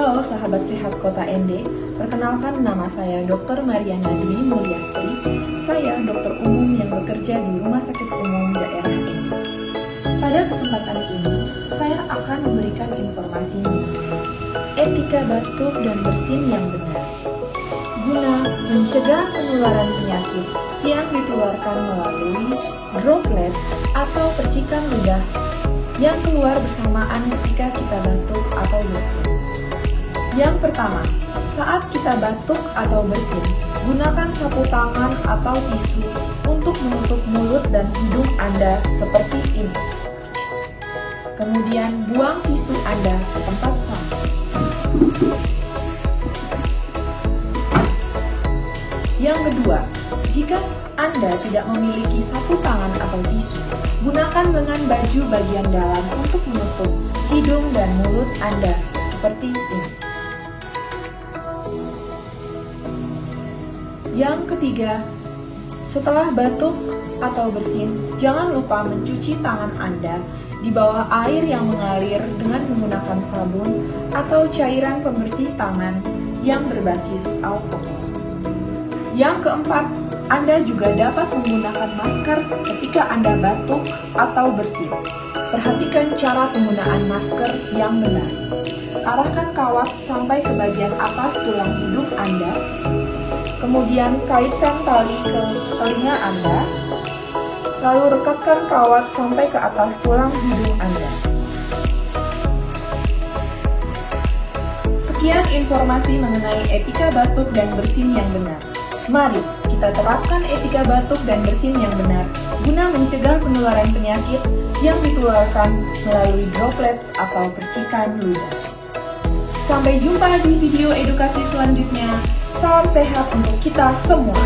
Halo sahabat sehat Kota ND, perkenalkan nama saya Dr. Mariana Dwi Mulyastri. Saya dokter umum yang bekerja di Rumah Sakit Umum Daerah ND. Pada kesempatan ini, saya akan memberikan informasi mengenai etika batuk dan bersin yang benar, guna mencegah penularan penyakit yang ditularkan melalui droplets atau percikan ludah yang keluar bersamaan ketika kita batuk atau bersin. Yang pertama, saat kita batuk atau bersin, gunakan sapu tangan atau tisu untuk menutup mulut dan hidung Anda seperti ini. Kemudian buang tisu Anda ke tempat sampah. Yang kedua, jika Anda tidak memiliki sapu tangan atau tisu, gunakan lengan baju bagian dalam untuk menutup hidung dan mulut Anda seperti ini. Yang ketiga, setelah batuk atau bersin, jangan lupa mencuci tangan Anda di bawah air yang mengalir dengan menggunakan sabun atau cairan pembersih tangan yang berbasis alkohol. Yang keempat, Anda juga dapat menggunakan masker ketika Anda batuk atau bersin. Perhatikan cara penggunaan masker yang benar. Arahkan kawat sampai ke bagian atas tulang hidung Anda. Kemudian kaitkan tali ke telinga Anda. Lalu rekatkan kawat sampai ke atas tulang hidung Anda. Sekian informasi mengenai etika batuk dan bersin yang benar. Mari kita terapkan etika batuk dan bersin yang benar guna mencegah penularan penyakit yang ditularkan melalui droplets atau percikan ludah. Sampai jumpa di video edukasi selanjutnya. Salam sehat untuk kita semua.